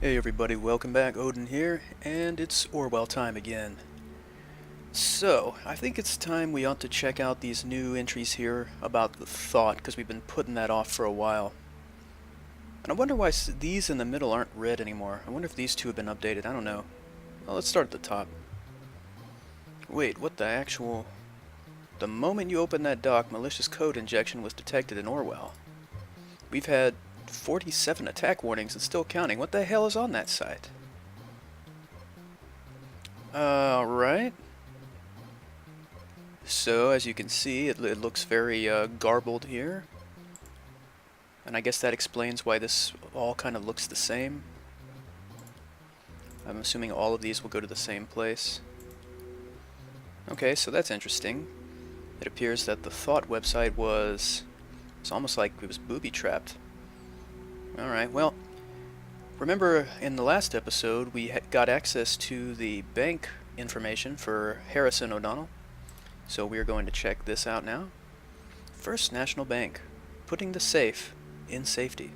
Hey everybody, welcome back. Odin here, and it's Orwell time again. So, I think it's time we ought to check out these new entries here about the thought, because we've been putting that off for a while. And I wonder why these in the middle aren't red anymore. I wonder if these two have been updated. I don't know. Well, let's start at the top. Wait, what the actual... The moment you open that dock, malicious code injection was detected in Orwell. We've had 47 attack warnings and still counting. What the hell is on that site? Alright. So, as you can see, it looks very garbled here. And I guess that explains why this all kind of looks the same. I'm assuming all of these will go to the same place. Okay, so that's interesting. It appears that the Thought website was... It's almost like it was booby-trapped. Alright, well, remember in the last episode we got access to the bank information for Harrison O'Donnell. So we're going to check this out now. First National Bank, putting the safe in safety.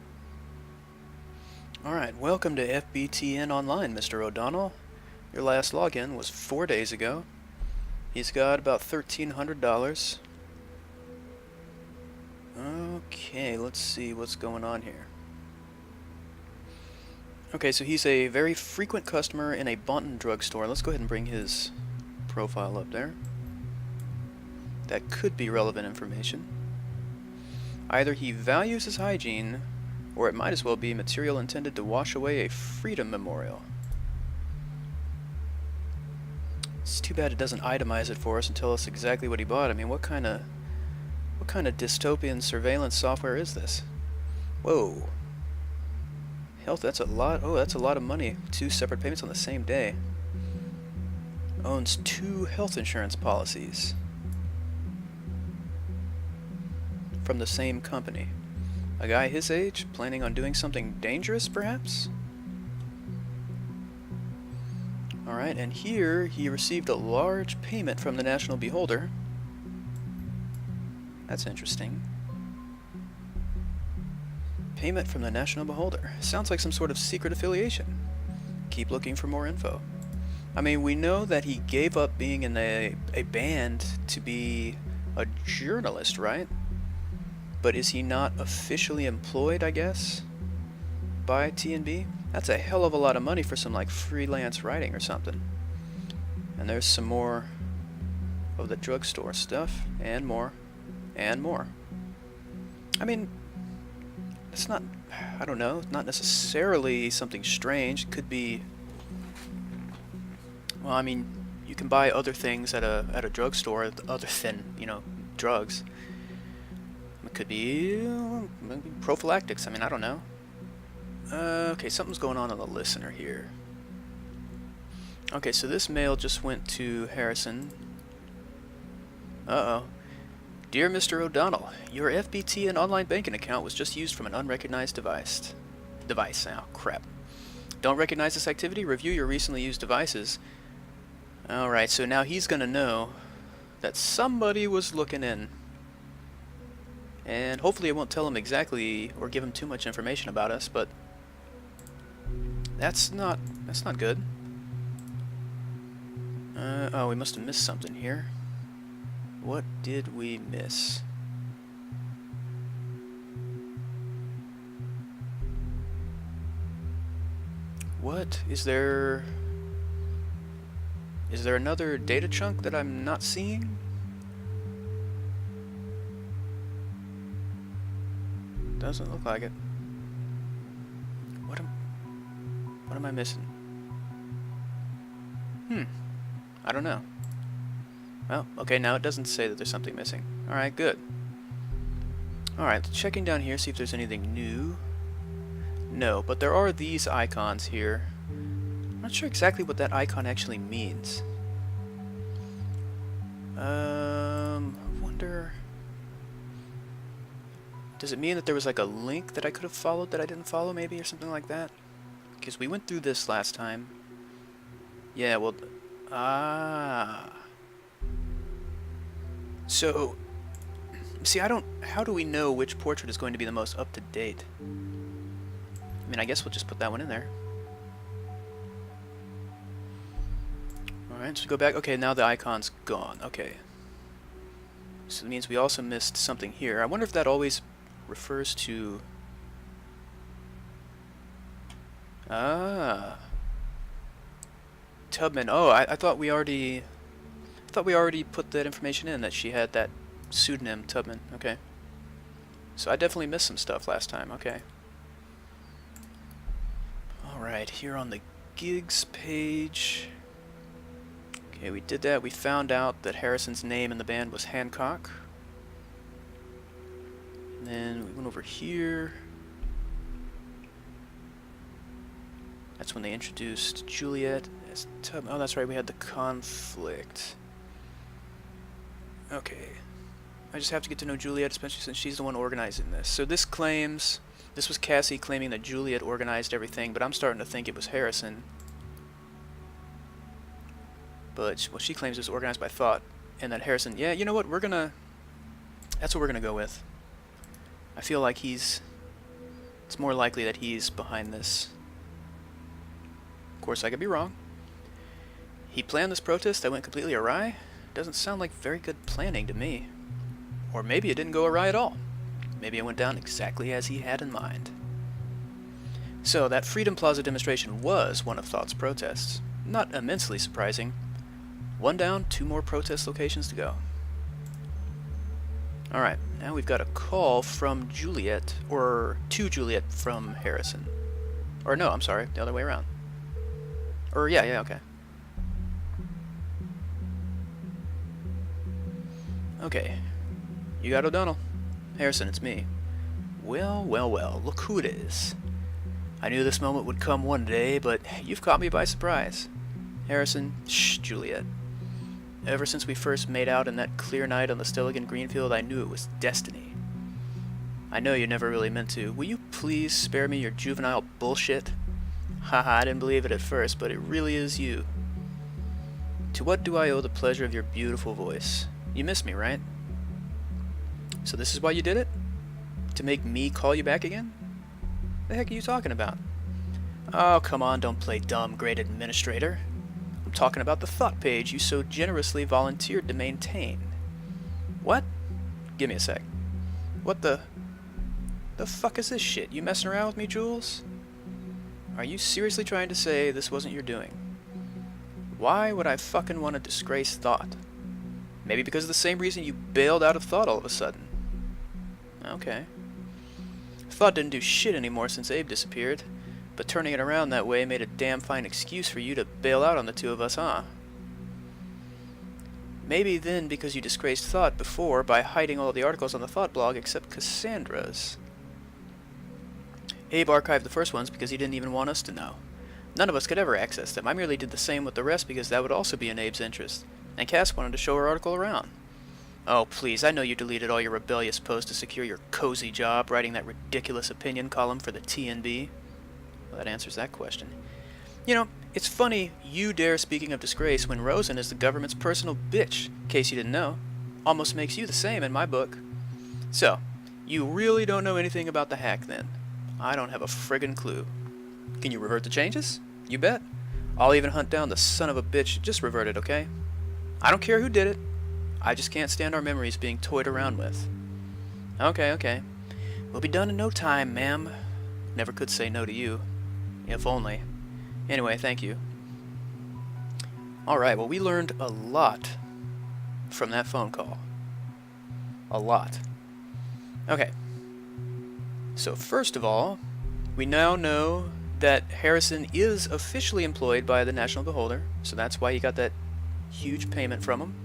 Alright, welcome to FBTN Online, Mr. O'Donnell. Your last login was 4 days ago. He's got about $1,300. Okay, let's see what's going on here. Okay, so he's a very frequent customer in a Boynton drugstore. Let's go ahead and bring his profile up there. That could be relevant information. Either he values his hygiene, or it might as well be material intended to wash away a freedom memorial. It's too bad it doesn't itemize it for us and tell us exactly what he bought. I mean, what kind of dystopian surveillance software is this? Whoa. Health, that's a lot. Oh, that's a lot of money. 2 separate payments on the same day. Owns 2 health insurance policies from the same company. A guy his age, planning on doing something dangerous, perhaps? Alright, and here he received a large payment from the National Beholder. That's interesting. Payment from the National Beholder. Sounds like some sort of secret affiliation. Keep looking for more info. I mean, we know that he gave up being in a band to be a journalist, right? But is he not officially employed, I guess, by TNB? That's a hell of a lot of money for some, like, freelance writing or something. And there's some more of the drugstore stuff, and more, and more. I mean, it's not, I don't know, not necessarily something strange. It could be, well, I mean, you can buy other things at a drugstore other than, you know, drugs. It could be maybe prophylactics. I mean, I don't know. Okay, something's going on the listener here. Okay, so this mail just went to Harrison. Uh-oh. Dear Mr. O'Donnell, your FBT and online banking account was just used from an unrecognized device. Oh, crap. Don't recognize this activity? Review your recently used devices. Alright, so now he's gonna know that somebody was looking in. And hopefully it won't tell him exactly or give him too much information about us, but that's not good. Oh, we must have missed something here. What did we miss? What? Is there another data chunk that I'm not seeing? Doesn't look like it. What am I missing? I don't know. Well, okay, now it doesn't say that there's something missing. Alright, good. Alright, checking down here, see if there's anything new. No, but there are these icons here. I'm not sure exactly what that icon actually means. I wonder... Does it mean that there was like a link that I could have followed that I didn't follow, maybe, or something like that? Because we went through this last time. Yeah, well... So, see, how do we know which portrait is going to be the most up-to-date? I mean, I guess we'll just put that one in there. Alright, so go back. Okay, now the icon's gone. Okay. So it means we also missed something here. I wonder if that always refers to... Ah. Tubman. Oh, I thought we already... I thought we already put that information in, that she had that pseudonym, Tubman. Okay. So I definitely missed some stuff last time. Okay. Alright, here on the gigs page... Okay, we did that. We found out that Harrison's name in the band was Hancock. And then we went over here. That's when they introduced Juliet as Tubman. Oh, that's right, we had the conflict. Okay. I just have to get to know Juliet, especially since she's the one organizing this. So this claims... This was Cassie claiming that Juliet organized everything, but I'm starting to think it was Harrison. But what she claims is organized by thought, and that Harrison... Yeah, you know what? We're gonna... That's what we're gonna go with. I feel like he's... It's more likely that he's behind this. Of course, I could be wrong. He planned this protest that went completely awry? Doesn't sound like very good planning to me. Or maybe it didn't go awry at all. Maybe it went down exactly as he had in mind. So, that Freedom Plaza demonstration was one of Thought's protests. Not immensely surprising. One down, 2 more protest locations to go. Alright, now we've got a call from Juliet, or to Juliet from Harrison. Or no, I'm sorry, the other way around. Or yeah, okay. Okay. You got O'Donnell. Harrison, it's me. Well, well, well, look who it is. I knew this moment would come one day, but you've caught me by surprise. Harrison, shh, Juliet. Ever since we first made out in that clear night on the Stelligan Greenfield, I knew it was destiny. I know you never really meant to. Will you please spare me your juvenile bullshit? Haha, I didn't believe it at first, but it really is you. To what do I owe the pleasure of your beautiful voice? You miss me, right? So this is why you did it? To make me call you back again? The heck are you talking about? Oh, come on, don't play dumb, great administrator. I'm talking about the thought page you so generously volunteered to maintain. What? Give me a sec. What the fuck is this shit? You messing around with me, Jules? Are you seriously trying to say this wasn't your doing? Why would I fucking want to disgrace Thought? Maybe because of the same reason you bailed out of Thought all of a sudden. Okay. Thought didn't do shit anymore since Abe disappeared, but turning it around that way made a damn fine excuse for you to bail out on the 2 of us, huh? Maybe then because you disgraced Thought before by hiding all the articles on the Thought blog except Cassandra's. Abe archived the first ones because he didn't even want us to know. None of us could ever access them. I merely did the same with the rest because that would also be in Abe's interest. And Cass wanted to show her article around. Oh, please, I know you deleted all your rebellious posts to secure your cozy job writing that ridiculous opinion column for the TNB. Well, that answers that question. You know, it's funny you dare speaking of disgrace when Rosen is the government's personal bitch, in case you didn't know. Almost makes you the same in my book. So, you really don't know anything about the hack then? I don't have a friggin' clue. Can you revert the changes? You bet. I'll even hunt down the son of a bitch. Just revert it, okay? I don't care who did it. I just can't stand our memories being toyed around with. Okay. We'll be done in no time, ma'am. Never could say no to you. If only. Anyway, thank you. Alright, well, we learned a lot from that phone call. A lot. Okay. So first of all, we now know that Harrison is officially employed by the National Beholder, so that's why he got that huge payment from him.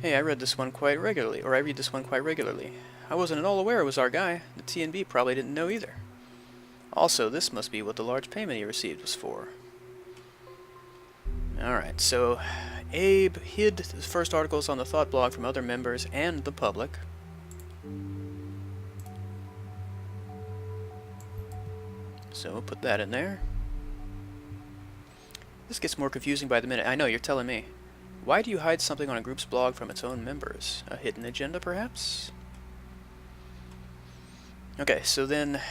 Hey, I read this one quite regularly, or I read this one quite regularly. I wasn't at all aware it was our guy. The TNB probably didn't know either. Also, this must be what the large payment he received was for. Alright, so Abe hid the first articles on the Thought blog from other members and the public. So we'll put that in there. This gets more confusing by the minute. I know, you're telling me. Why do you hide something on a group's blog from its own members? A hidden agenda, perhaps? Okay, so then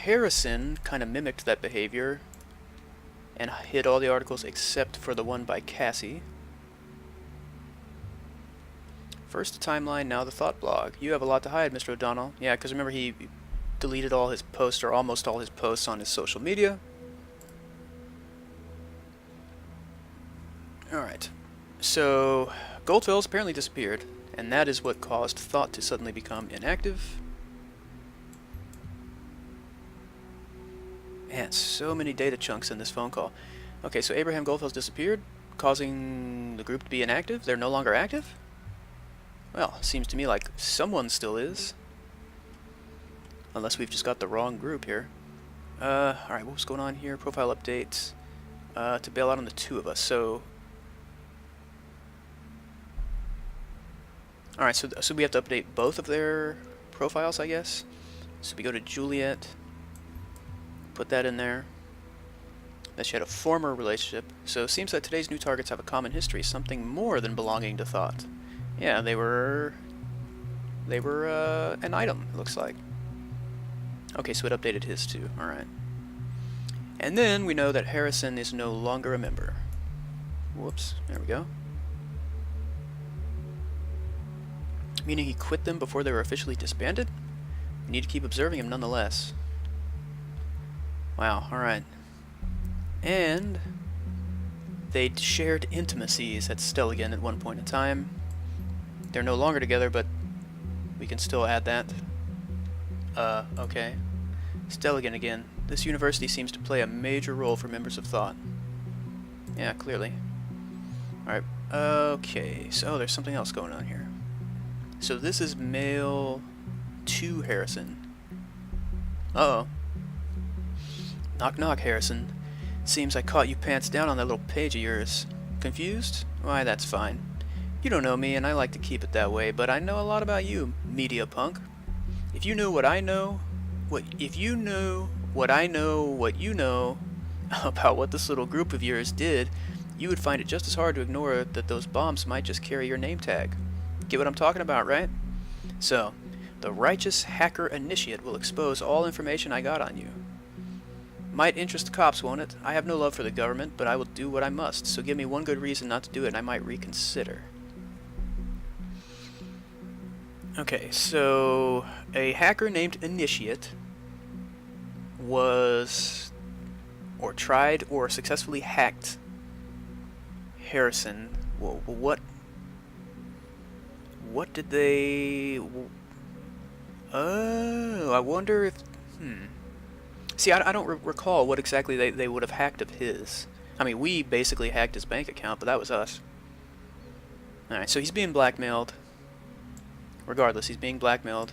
Harrison kind of mimicked that behavior and hid all the articles except for the one by Cassie. First the timeline, now the thought blog. You have a lot to hide, Mr. O'Donnell. Yeah, because remember he deleted all his posts, or almost all his posts, on his social media. Alright, so Goldfell's apparently disappeared, and that is what caused Thought to suddenly become inactive. Man, so many data chunks in this phone call. Okay, so Abraham Goldfell's disappeared, causing the group to be inactive? They're no longer active? Well, seems to me like someone still is. Unless we've just got the wrong group here. Alright, what was going on here? Profile updates. To bail out on the two of us, so... Alright, so we have to update both of their profiles, I guess. So we go to Juliet, put that in there. That she had a former relationship. So it seems that today's new targets have a common history, something more than belonging to Thought. Yeah, they were an item, it looks like. Okay, so it updated his too, alright. And then we know that Harrison is no longer a member. Whoops, there we go. Meaning he quit them before they were officially disbanded? We need to keep observing him nonetheless. Wow, alright. And they shared intimacies at Stelligan at one point in time. They're no longer together, but we can still add that. Okay. Stelligan again. This university seems to play a major role for members of Thought. Yeah, clearly. Alright, okay, so there's something else going on here. So this is mail to Harrison. Uh-oh. Knock knock, Harrison. Seems I caught you pants down on that little page of yours. Confused? Why, that's fine. You don't know me, and I like to keep it that way, but I know a lot about you, media punk. If you knew what I know, what you know about what this little group of yours did, you would find it just as hard to ignore that those bombs might just carry your name tag. Get what I'm talking about, right? So, the righteous hacker initiate will expose all information I got on you. Might interest the cops, won't it? I have no love for the government, but I will do what I must, so give me one good reason not to do it and I might reconsider. Okay, so a hacker named Initiate was, or tried, or successfully hacked Harrison. Well, what did they... Oh, I wonder if... See, I don't recall what exactly they would have hacked of his. I mean, we basically hacked his bank account, but that was us. Alright, so he's being blackmailed. Regardless, he's being blackmailed.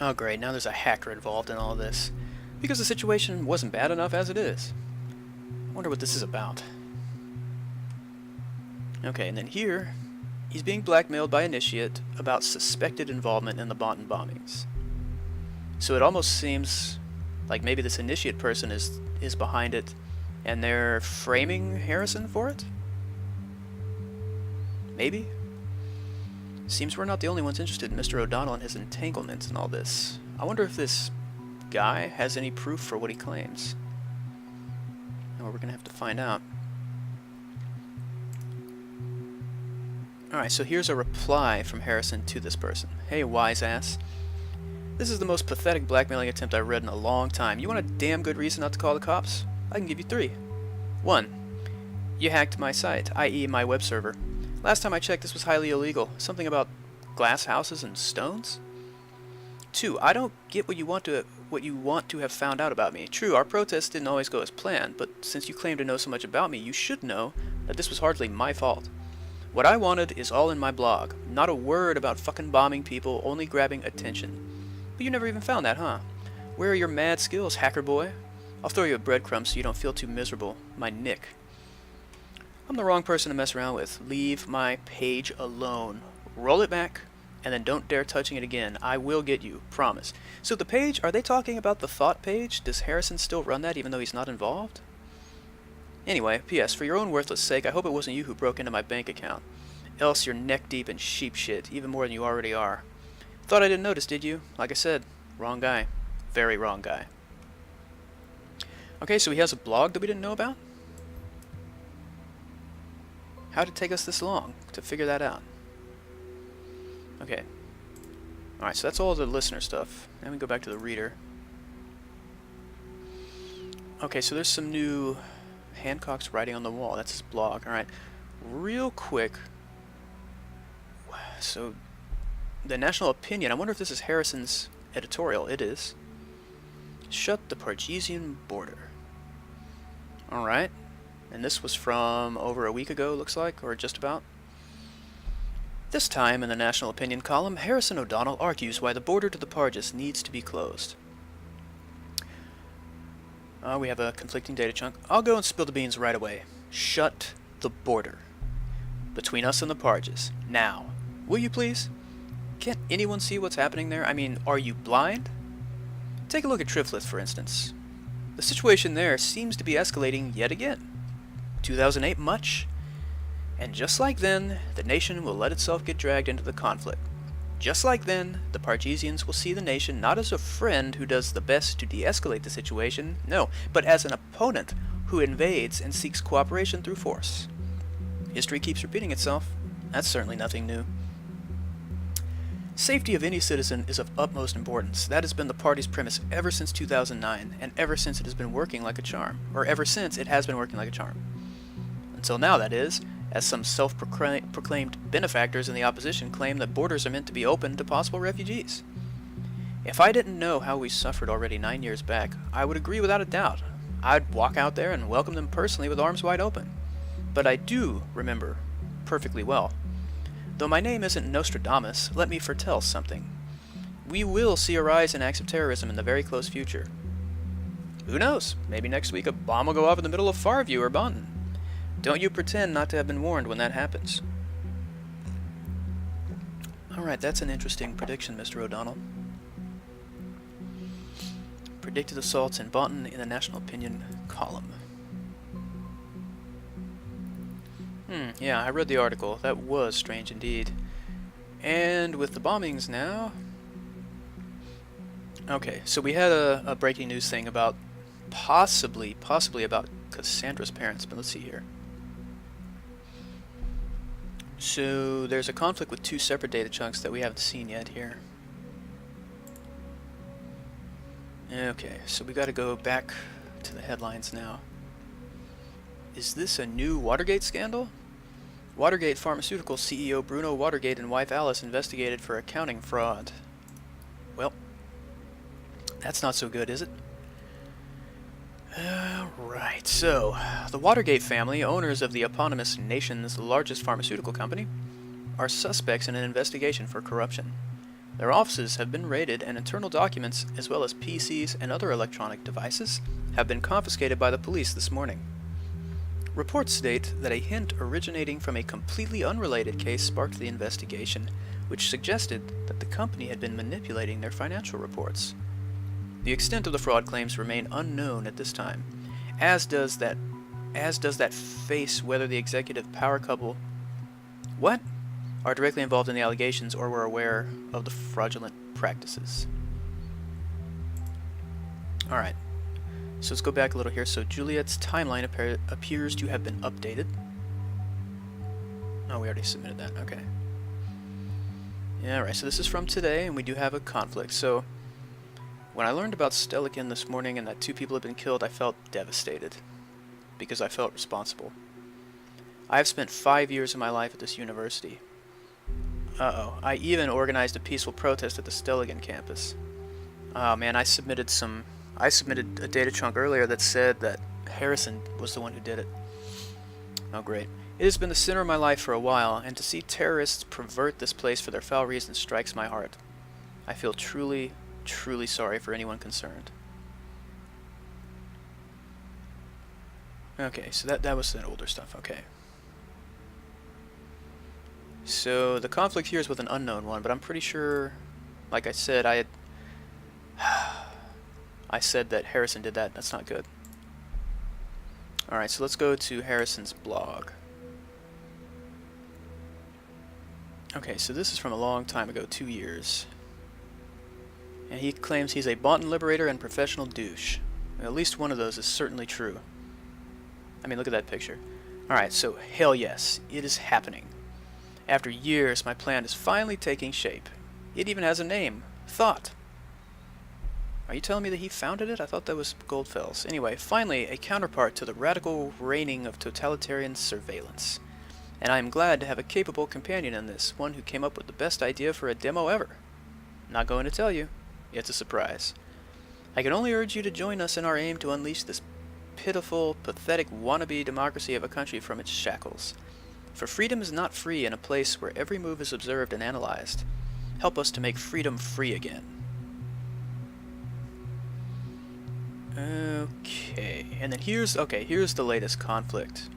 Oh great, now there's a hacker involved in all this. Because the situation wasn't bad enough as it is. I wonder what this is about. Okay, and then here, he's being blackmailed by Initiate about suspected involvement in the Bonton bombings. So it almost seems like maybe this Initiate person is behind it, and they're framing Harrison for it? Maybe? Seems we're not the only ones interested in Mr. O'Donnell and his entanglements in all this. I wonder if this guy has any proof for what he claims. Well, we're gonna have to find out. Alright, so here's a reply from Harrison to this person. Hey, wise ass. This is the most pathetic blackmailing attempt I've read in a long time. You want a damn good reason not to call the cops? I can give you 3. 1. You hacked my site, i.e. my web server. Last time I checked, this was highly illegal. Something about glass houses and stones? 2. I don't get what you want to have found out about me. True, our protest didn't always go as planned, but since you claim to know so much about me, you should know that this was hardly my fault. What I wanted is all in my blog. Not a word about fucking bombing people, only grabbing attention. But you never even found that, huh? Where are your mad skills, hacker boy? I'll throw you a breadcrumb so you don't feel too miserable. My Nick. I'm the wrong person to mess around with. Leave my page alone. Roll it back, and then don't dare touching it again. I will get you. Promise. So the page, are they talking about the Thought page? Does Harrison still run that even though he's not involved? Anyway, P.S. For your own worthless sake, I hope it wasn't you who broke into my bank account. Else you're neck deep in sheep shit, even more than you already are. Thought I didn't notice, did you? Like I said, wrong guy. Very wrong guy. Okay, so he has a blog that we didn't know about? How did it take us this long to figure that out? Okay. Alright, so that's all the listener stuff. Now we go back to the reader. Okay, so there's some new Hancock's writing on the wall. That's his blog. Alright, real quick. So, the National Opinion. I wonder if this is Harrison's editorial. It is. Shut the Pargesian border. Alright. And this was from over a week ago, looks like, or just about. This time in the National Opinion column, Harrison O'Donnell argues why the border to the Parges needs to be closed. We have a conflicting data chunk. I'll go and spill the beans right away. Shut the border between us and the Parges. Now. Will you please? Can't anyone see what's happening there? I mean, are you blind? Take a look at Triflith, for instance. The situation there seems to be escalating yet again. 2008 much? And just like then, the nation will let itself get dragged into the conflict. Just like then, the Pargesians will see the nation not as a friend who does the best to de-escalate the situation, no, but as an opponent who invades and seeks cooperation through force. History keeps repeating itself. That's certainly nothing new. Safety of any citizen is of utmost importance. That has been the party's premise ever since 2009, and ever since it has been working like a charm. Or ever since it has been working like a charm. Until now, that is, as some self-proclaimed benefactors in the opposition claim that borders are meant to be open to possible refugees. If I didn't know how we suffered already 9 years back, I would agree without a doubt. I'd walk out there and welcome them personally with arms wide open. But I do remember perfectly well. Though my name isn't Nostradamus, let me foretell something. We will see a rise in acts of terrorism in the very close future. Who knows? Maybe next week a bomb will go off in the middle of Farview or Bonton. Don't you pretend not to have been warned when that happens. Alright, that's an interesting prediction, Mr. O'Donnell. Predicted assaults in Bonton in the National Opinion column. Yeah, I read the article. That was strange indeed. And with the bombings now... Okay, so we had a breaking news thing about possibly about Cassandra's parents, but let's see here. So there's a conflict with two separate data chunks that we haven't seen yet here. Okay, so we gotta go back to the headlines now. Is this a new Watergate scandal? Watergate Pharmaceutical CEO Bruno Watergate and wife Alice investigated for accounting fraud. Well, that's not so good, is it? Right, so, the Watergate family, owners of the eponymous nation's largest pharmaceutical company, are suspects in an investigation for corruption. Their offices have been raided and internal documents, as well as PCs and other electronic devices, have been confiscated by the police this morning. Reports state that a hint originating from a completely unrelated case sparked the investigation, which suggested that the company had been manipulating their financial reports. The extent of the fraud claims remain unknown at this time, as does that face whether the executive power couple are directly involved in the allegations or were aware of the fraudulent practices. Alright, so let's go back a little here. So Juliet's timeline appears to have been updated. Oh, we already submitted that, okay. Yeah, alright, so this is from today, and we do have a conflict. So, when I learned about Stelican this morning and that 2 people had been killed, I felt devastated, because I felt responsible. I have spent 5 years of my life at this university. I even organized a peaceful protest at the Stelican campus. Oh man, I submitted a data chunk earlier that said that Harrison was the one who did it. Oh great. It has been the center of my life for a while, and to see terrorists pervert this place for their foul reasons strikes my heart. I feel truly, truly sorry for anyone concerned. Okay, so that was the older stuff, okay. So the conflict here is with an unknown one, but I'm pretty sure, like I said, I said that Harrison did that. That's not good. Alright, so let's go to Harrison's blog. Okay, so this is from a long time ago, 2 years. And he claims he's a Bonton liberator and professional douche. At least one of those is certainly true. I mean, look at that picture. Alright, so hell yes, it is happening. After years, my plan is finally taking shape. It even has a name. Thought. Are you telling me that he founded it? I thought that was Goldfell's. Anyway, finally, a counterpart to the radical reigning of totalitarian surveillance. And I am glad to have a capable companion in this, one who came up with the best idea for a demo ever. Not going to tell you. It's a surprise. I can only urge you to join us in our aim to unleash this pitiful, pathetic wannabe democracy of a country from its shackles. For freedom is not free in a place where every move is observed and analyzed. Help us to make freedom free again. Okay, and then here's the latest conflict.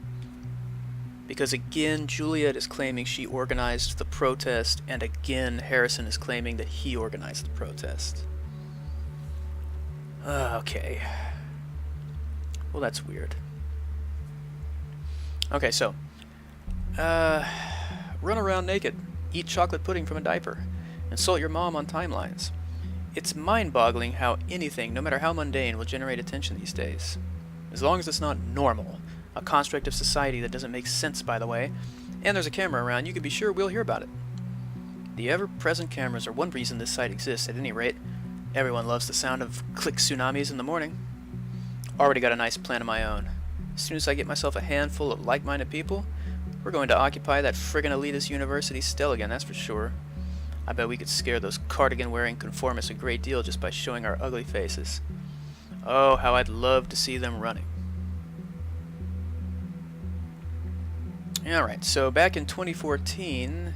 Because again, Juliet is claiming she organized the protest, and again, Harrison is claiming that he organized the protest. Okay. Well, that's weird. Okay, so, run around naked, eat chocolate pudding from a diaper, insult your mom on timelines. It's mind-boggling how anything, no matter how mundane, will generate attention these days. As long as it's not normal, a construct of society that doesn't make sense, by the way, and there's a camera around, you can be sure we'll hear about it. The ever-present cameras are one reason this site exists, at any rate. Everyone loves the sound of click tsunamis in the morning. Already got a nice plan of my own. As soon as I get myself a handful of like-minded people, we're going to occupy that friggin' elitist university still again, that's for sure. I bet we could scare those cardigan-wearing conformists a great deal just by showing our ugly faces. Oh, how I'd love to see them running. Alright, so back in 2014,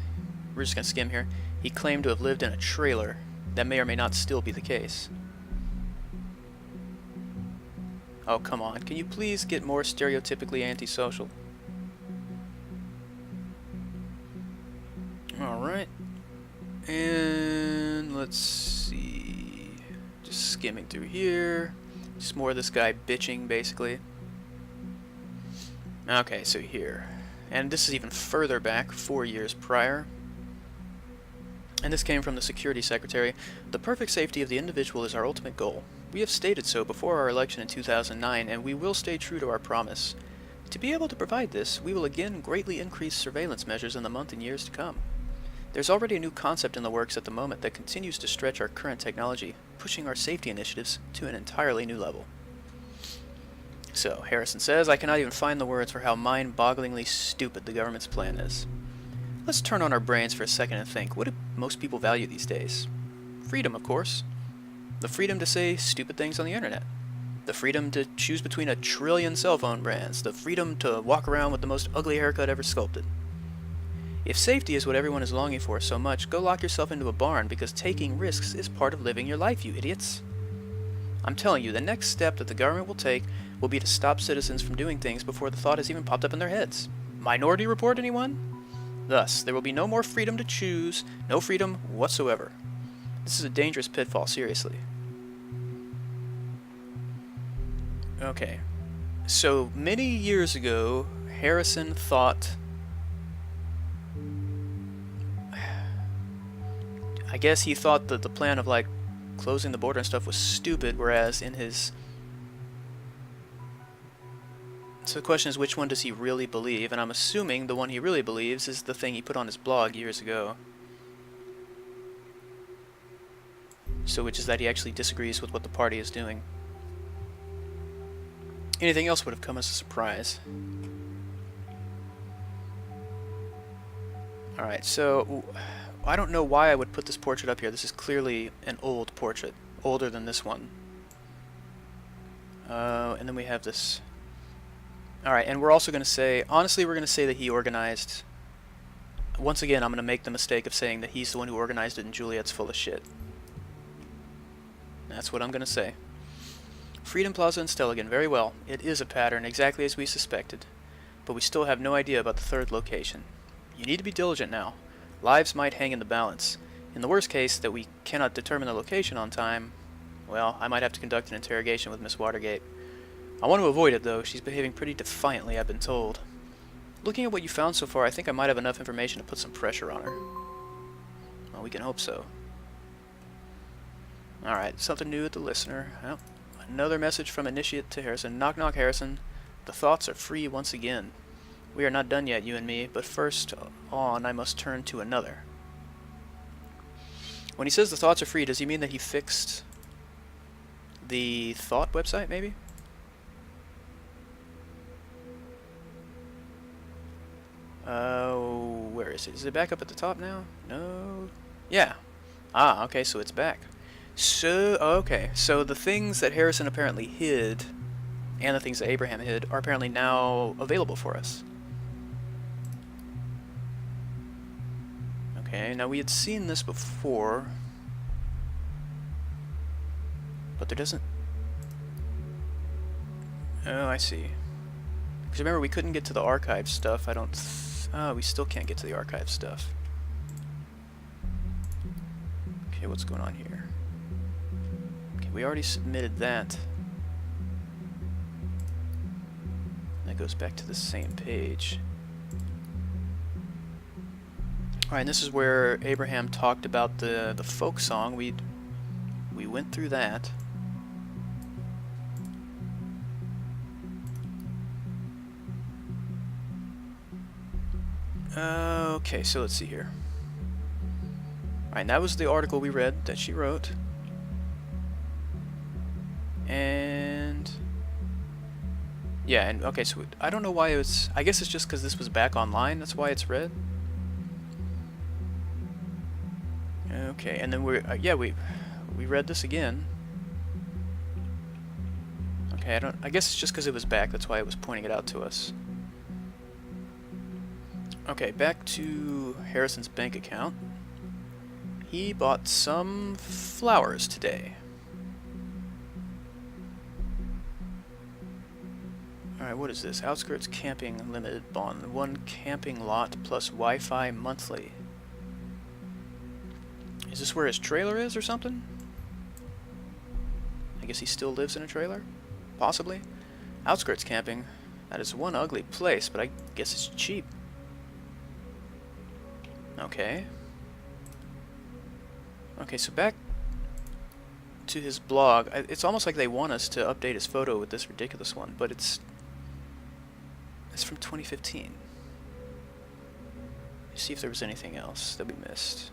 we're just going to skim here, he claimed to have lived in a trailer. That may or may not still be the case. Oh, come on. Can you please get more stereotypically antisocial? Alright. And let's see. Just skimming through here. Just more of this guy bitching, basically. Okay, so here. And this is even further back, 4 years prior. And this came from the Security Secretary. The perfect safety of the individual is our ultimate goal. We have stated so before our election in 2009, and we will stay true to our promise. To be able to provide this, we will again greatly increase surveillance measures in the month and years to come. There's already a new concept in the works at the moment that continues to stretch our current technology, pushing our safety initiatives to an entirely new level. So, Harrison says, I cannot even find the words for how mind-bogglingly stupid the government's plan is. Let's turn on our brains for a second and think, what do most people value these days? Freedom, of course. The freedom to say stupid things on the internet. The freedom to choose between 1 trillion cell phone brands. The freedom to walk around with the most ugly haircut ever sculpted. If safety is what everyone is longing for so much, go lock yourself into a barn, because taking risks is part of living your life, you idiots. I'm telling you, the next step that the government will take will be to stop citizens from doing things before the thought has even popped up in their heads. Minority Report, anyone? Thus, there will be no more freedom to choose, no freedom whatsoever. This is a dangerous pitfall, seriously. Okay. So, many years ago, Harrison thought... I guess he thought that the plan of, like, closing the border and stuff was stupid, whereas in his... So the question is, which one does he really believe? And I'm assuming the one he really believes is the thing he put on his blog years ago. So which is that he actually disagrees with what the party is doing. Anything else would have come as a surprise. Alright, so I don't know why I would put this portrait up here. This is clearly an old portrait. Older than this one. And then we have this... Alright, and we're also going to say, honestly, we're going to say that he organized... Once again, I'm going to make the mistake of saying that he's the one who organized it and Juliet's full of shit. That's what I'm going to say. Freedom Plaza and Stelligan, very well. It is a pattern, exactly as we suspected. But we still have no idea about the third location. You need to be diligent now. Lives might hang in the balance. In the worst case, that we cannot determine the location on time, well, I might have to conduct an interrogation with Miss Watergate. I want to avoid it, though. She's behaving pretty defiantly, I've been told. Looking at what you found so far, I think I might have enough information to put some pressure on her. Well, we can hope so. Alright, something new with the listener. Well, another message from Initiate to Harrison. Knock knock, Harrison. The thoughts are free once again. We are not done yet, you and me, but first on I must turn to another. When he says the thoughts are free, does he mean that he fixed the thought website, maybe? Where is it? Is it back up at the top now? No. Yeah. Ah, okay, so it's back. So, okay, so the things that Harrison apparently hid, and the things that Abraham hid, are apparently now available for us. Okay, now we had seen this before, but there doesn't... Oh, I see. Because remember, we couldn't get to the archive stuff. We still can't get to the archive stuff. Okay, what's going on here? Okay, we already submitted that. That goes back to the same page. Alright, and this is where Abraham talked about the folk song. We went through that. Okay, so let's see here. Alright, that was the article we read that she wrote. And... yeah, and okay, so I don't know why it was... I guess it's just because this was back online, that's why it's red. Okay, and then we read this again. Okay, I guess it's just because it was back, that's why it was pointing it out to us. Okay, back to Harrison's bank account. He bought some flowers today. Alright, what is this? Outskirts Camping Limited Bond. 1 camping lot plus Wi-Fi monthly. Is this where his trailer is or something? I guess he still lives in a trailer? Possibly. Outskirts Camping. That is one ugly place, but I guess it's cheap. Okay. Okay, so back to his blog. It's almost like they want us to update his photo with this ridiculous one, but it's from 2015. Let's see if there was anything else that we missed.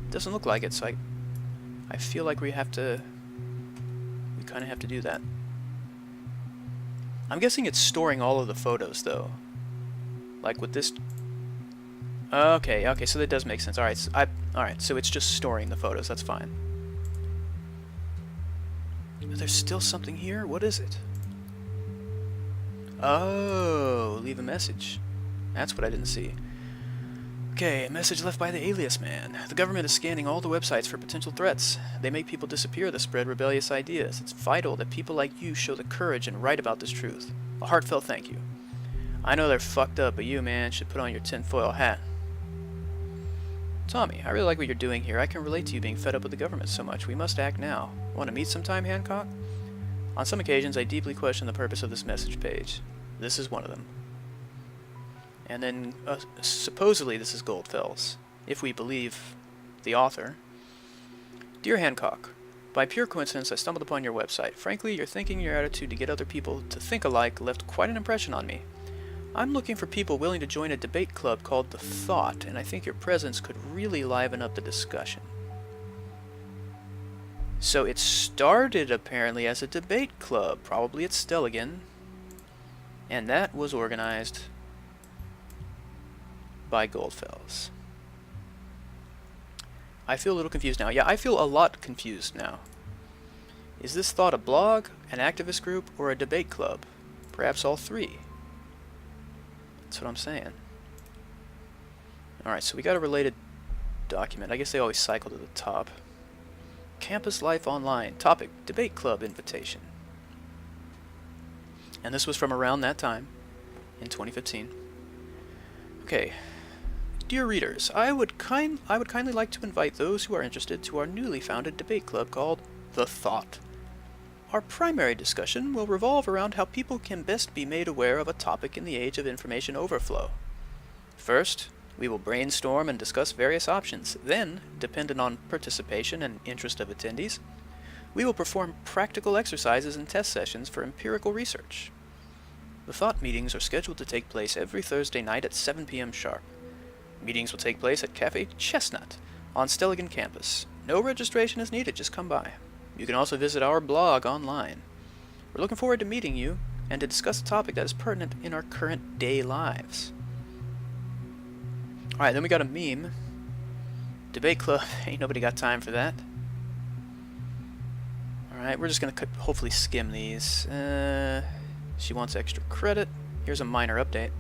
Doesn't look like it, so I feel like we kind of have to do that. I'm guessing it's storing all of the photos, though. Like with this... Okay, so that does make sense. Alright, so it's just storing the photos, that's fine. There's still something here? What is it? Oh, leave a message. That's what I didn't see. Okay, a message left by the alias man. The government is scanning all the websites for potential threats. They make people disappear that spread rebellious ideas. It's vital that people like you show the courage and write about this truth. A heartfelt thank you. I know they're fucked up, but you, man, should put on your tinfoil hat. Tommy, I really like what you're doing here. I can relate to you being fed up with the government so much. We must act now. Want to meet sometime, Hancock? On some occasions, I deeply question the purpose of this message page. This is one of them. And then, supposedly this is Goldfell's, if we believe the author. Dear Hancock, by pure coincidence I stumbled upon your website. Frankly, your thinking, your attitude to get other people to think alike left quite an impression on me. I'm looking for people willing to join a debate club called The Thought, and I think your presence could really liven up the discussion. So it started apparently as a debate club, probably at Stelligan, and that was organized by Goldfell's. I feel a little confused now. Yeah, I feel a lot confused now. Is this Thought a blog, an activist group, or a debate club? Perhaps all three. That's what I'm saying. Alright, so we got a related document. I guess they always cycle to the top. Campus Life Online. Topic, Debate Club Invitation. And this was from around that time, in 2015. Okay. Dear readers, I would kindly like to invite those who are interested to our newly founded debate club called The Thought. Our primary discussion will revolve around how people can best be made aware of a topic in the age of information overflow. First, We will brainstorm and discuss various options. Then, dependent on participation and interest of attendees, we will perform practical exercises and test sessions for empirical research. The thought meetings are scheduled to take place every Thursday night at 7 p.m. sharp. Meetings will take place at Cafe Chestnut on Stelligan campus. No registration is needed, just come by. You can also visit our blog online. We're looking forward to meeting you and to discuss a topic that is pertinent in our current day lives. Alright, then we got a meme. Debate club, ain't nobody got time for that. Alright, we're just gonna hopefully skim these. She wants extra credit. Here's a minor update.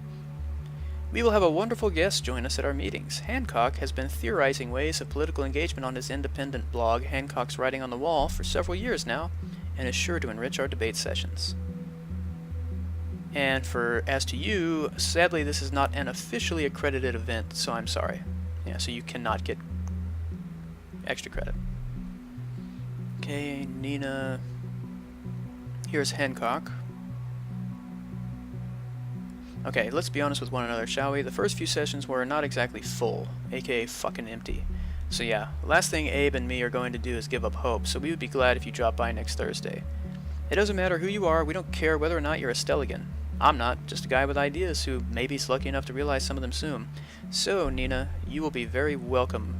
We will have a wonderful guest join us at our meetings. Hancock has been theorizing ways of political engagement on his independent blog, Hancock's Writing on the Wall, for several years now, and is sure to enrich our debate sessions. And as to you, sadly this is not an officially accredited event, so I'm sorry. Yeah, so you cannot get extra credit. Okay, Nina. Here's Hancock. Okay, let's be honest with one another, shall we? The first few sessions were not exactly full, aka fucking empty. So yeah, the last thing Abe and me are going to do is give up hope, so we would be glad if you drop by next Thursday. It doesn't matter who you are, we don't care whether or not you're a Stelligan. I'm not, just a guy with ideas who maybe is lucky enough to realize some of them soon. So, Nina, you will be very welcome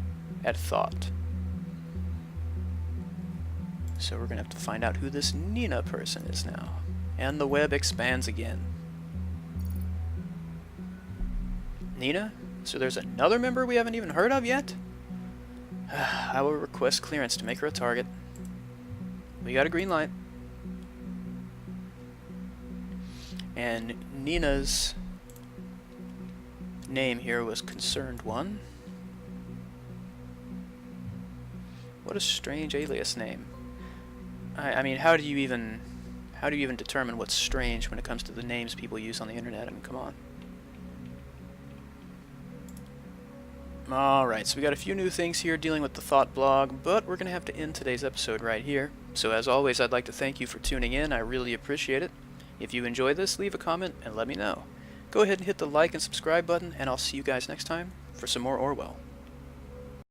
at Thought. So we're gonna have to find out who this Nina person is now. And the web expands again. Nina? So there's another member we haven't even heard of yet? I will request clearance to make her a target. We got a green light. And Nina's name here was Concerned One. What a strange alias name. I mean, how do you even determine what's strange when it comes to the names people use on the internet? I mean, come on. Alright, so we got a few new things here dealing with the Thought blog, but we're going to have to end today's episode right here. So as always, I'd like to thank you for tuning in. I really appreciate it. If you enjoy this, leave a comment and let me know. Go ahead and hit the like and subscribe button, and I'll see you guys next time for some more Orwell.